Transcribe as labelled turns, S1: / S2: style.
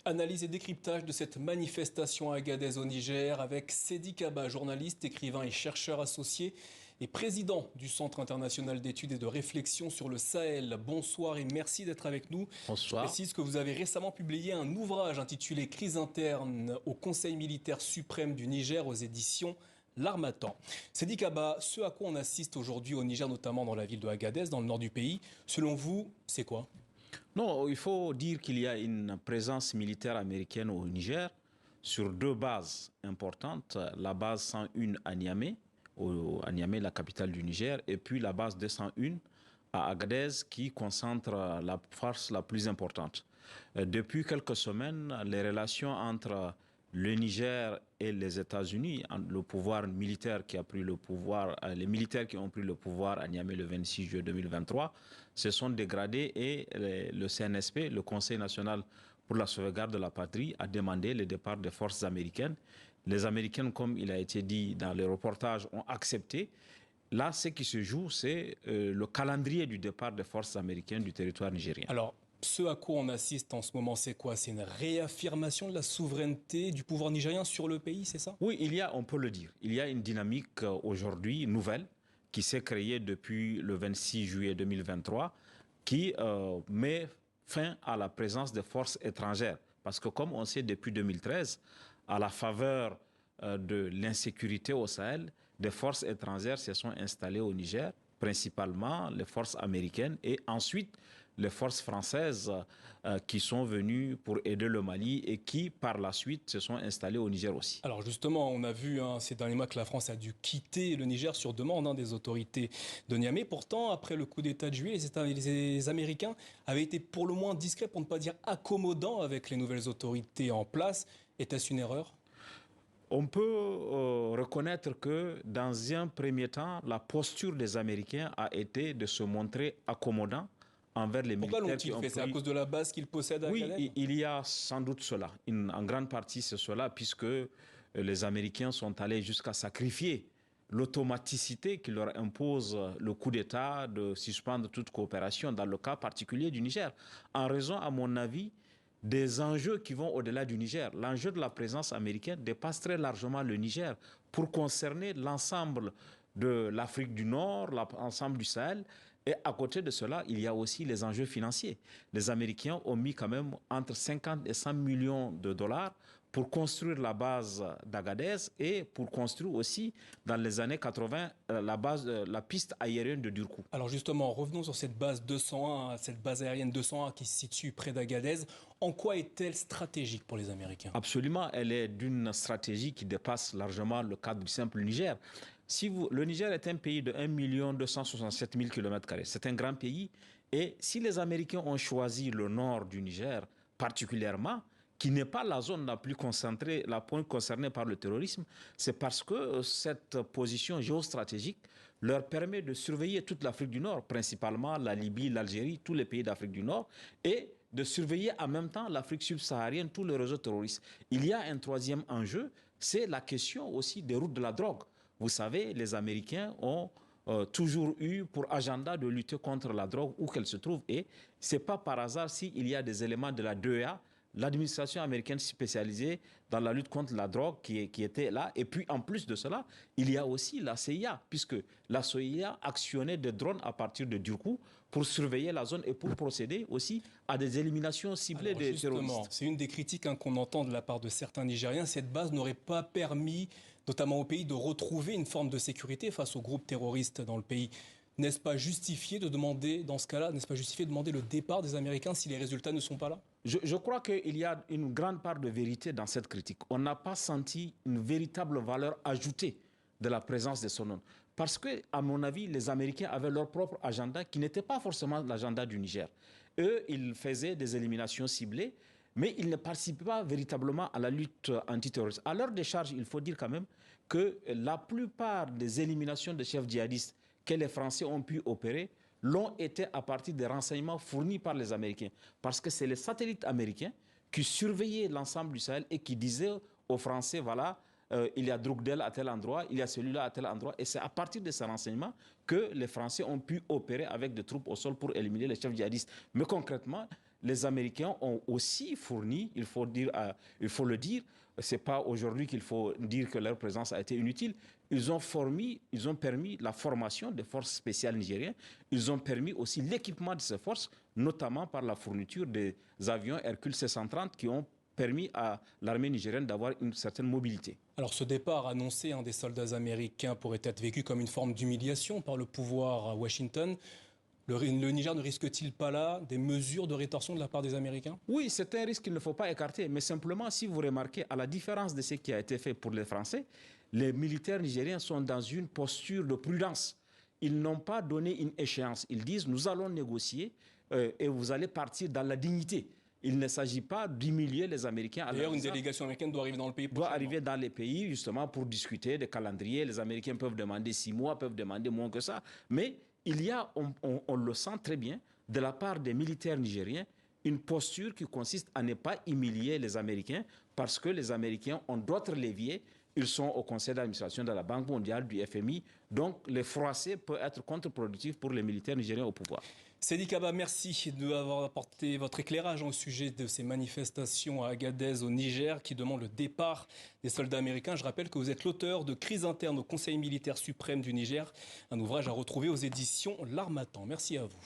S1: Analyse et décryptage de cette manifestation à Agadez au Niger avec Sedi Kaba, journaliste, écrivain et chercheur associé et président du Centre international d'études et de réflexion sur le Sahel. Bonsoir et merci d'être avec nous.
S2: Bonsoir.
S1: Je précise que vous avez récemment publié un ouvrage intitulé Crise interne au Conseil militaire suprême du Niger aux éditions L'Harmattan. Sedi Kaba, ce à quoi on assiste aujourd'hui au Niger, notamment dans la ville de Agadez, dans le nord du pays, selon vous, c'est quoi ?
S2: Non, il faut dire qu'il y a une présence militaire américaine au Niger sur deux bases importantes. La base 101 à Niamey, à Niamey, la capitale du Niger, et puis la base 201 à Agadez qui concentre la force la plus importante. Depuis quelques semaines, les relations entre le Niger et les États-Unis, le pouvoir militaire qui a pris le pouvoir, les militaires qui ont pris le pouvoir à Niamey le 26 juillet 2023, se sont dégradés et le CNSP, le Conseil national pour la sauvegarde de la patrie, a demandé le départ des forces américaines. Les Américains, comme il a été dit dans les reportages, ont accepté. Là, ce qui se joue, c'est le calendrier du départ des forces américaines du territoire nigérien.
S1: Alors, ce à quoi on assiste en ce moment, c'est quoi? C'est une réaffirmation de la souveraineté du pouvoir nigérien sur le pays, c'est ça?
S2: Oui, on peut le dire, il y a une dynamique aujourd'hui nouvelle qui s'est créée depuis le 26 juillet 2023 qui met fin à la présence des forces étrangères. Parce que comme on sait depuis 2013, à la faveur de l'insécurité au Sahel, des forces étrangères se sont installées au Niger, principalement les forces américaines et ensuite les forces françaises qui sont venues pour aider le Mali et qui, par la suite, se sont installées au Niger aussi.
S1: Alors justement, on a vu ces derniers mois que la France a dû quitter le Niger sur demande des autorités de Niamey. Pourtant, après le coup d'État de juillet, les Américains avaient été pour le moins discrets, pour ne pas dire accommodants avec les nouvelles autorités en place. Était-ce une erreur ?
S2: On peut reconnaître que dans un premier temps, la posture des Américains a été de se montrer accommodant envers les militaires.
S1: Pourquoi l'ont-ils fait ? C'est à cause de la base qu'ils possèdent à Agadez ?
S2: Oui, il y a sans doute cela. En grande partie, c'est cela, puisque les Américains sont allés jusqu'à sacrifier l'automaticité qui leur impose le coup d'État de suspendre toute coopération dans le cas particulier du Niger. En raison, à mon avis, des enjeux qui vont au-delà du Niger. L'enjeu de la présence américaine dépasse très largement le Niger pour concerner l'ensemble de l'Afrique du Nord, l'ensemble du Sahel. Et à côté de cela, il y a aussi les enjeux financiers. Les Américains ont mis quand même entre 50 et 100 millions de dollars pour construire la base d'Agadez et pour construire aussi, dans les années 80, la piste aérienne de Durkou.
S1: Alors justement, revenons sur cette base 201, cette base aérienne 201 qui se situe près d'Agadez. En quoi est-elle stratégique pour les Américains ?
S2: Absolument, elle est d'une stratégie qui dépasse largement le cadre du simple Niger. Le Niger est un pays de 1 267 000 km². C'est un grand pays. Et si les Américains ont choisi le nord du Niger particulièrement, qui n'est pas la zone la plus concentrée, la point concernée par le terrorisme, c'est parce que cette position géostratégique leur permet de surveiller toute l'Afrique du Nord, principalement la Libye, l'Algérie, tous les pays d'Afrique du Nord, et de surveiller en même temps l'Afrique subsaharienne, tous les réseaux terroristes. Il y a un troisième enjeu, c'est la question aussi des routes de la drogue. Vous savez, les Américains ont toujours eu pour agenda de lutter contre la drogue où qu'elle se trouve. Et ce n'est pas par hasard s'il y a des éléments de la DEA, l'administration américaine spécialisée dans la lutte contre la drogue qui était là. Et puis, en plus de cela, il y a aussi la CIA, puisque la CIA actionnait des drones à partir de Durkou pour surveiller la zone et pour procéder aussi à des éliminations ciblées des terroristes.
S1: C'est une des critiques qu'on entend de la part de certains Nigériens. Cette base n'aurait pas permis, notamment au pays, de retrouver une forme de sécurité face aux groupes terroristes dans le pays. N'est-ce pas justifié de demander, dans ce cas-là, n'est-ce pas justifié de demander le départ des Américains si les résultats ne sont pas là ?
S2: Je crois qu'il y a une grande part de vérité dans cette critique. On n'a pas senti une véritable valeur ajoutée de la présence de Sonon. Parce que, à mon avis, les Américains avaient leur propre agenda qui n'était pas forcément l'agenda du Niger. Eux, ils faisaient des éliminations ciblées, mais ils ne participaient pas véritablement à la lutte antiterroriste. À leur décharge, il faut dire quand même que la plupart des éliminations de chefs djihadistes que les Français ont pu opérer l'ont été à partir des renseignements fournis par les Américains. Parce que c'est les satellites américains qui surveillaient l'ensemble du Sahel et qui disaient aux Français, voilà, il y a Drukdel à tel endroit, il y a celui-là à tel endroit. Et c'est à partir de ces renseignements que les Français ont pu opérer avec des troupes au sol pour éliminer les chefs djihadistes. Mais concrètement, les Américains ont aussi fourni, il faut le dire, c'est pas aujourd'hui qu'il faut dire que leur présence a été inutile. Ils ont permis la formation des forces spéciales nigériennes. Ils ont permis aussi l'équipement de ces forces, notamment par la fourniture des avions Hercule C-130 qui ont permis à l'armée nigérienne d'avoir une certaine mobilité.
S1: Alors ce départ annoncé des soldats américains pourrait être vécu comme une forme d'humiliation par le pouvoir à Washington. Le Niger ne risque-t-il pas là des mesures de rétorsion de la part des Américains?
S2: Oui, c'est un risque qu'il ne faut pas écarter. Mais simplement, si vous remarquez, à la différence de ce qui a été fait pour les Français, les militaires nigériens sont dans une posture de prudence. Ils n'ont pas donné une échéance. Ils disent, nous allons négocier et vous allez partir dans la dignité. Il ne s'agit pas d'humilier les Américains.
S1: D'ailleurs, une délégation américaine doit arriver dans le pays
S2: prochainement. Doit arriver dans les pays, justement, pour discuter des calendriers. Les Américains peuvent demander 6 mois, peuvent demander moins que ça. Mais il y a, on le sent très bien, de la part des militaires nigériens, une posture qui consiste à ne pas humilier les Américains parce que les Américains ont d'autres leviers. Ils sont au conseil d'administration de la Banque mondiale, du FMI. Donc, les froisser peut être contre-productif pour les militaires nigériens au pouvoir.
S1: Seydi Kaba, merci d'avoir apporté votre éclairage au sujet de ces manifestations à Agadez, au Niger, qui demandent le départ des soldats américains. Je rappelle que vous êtes l'auteur de Crise interne au Conseil militaire suprême du Niger, un ouvrage à retrouver aux éditions L'Harmattan. Merci à vous.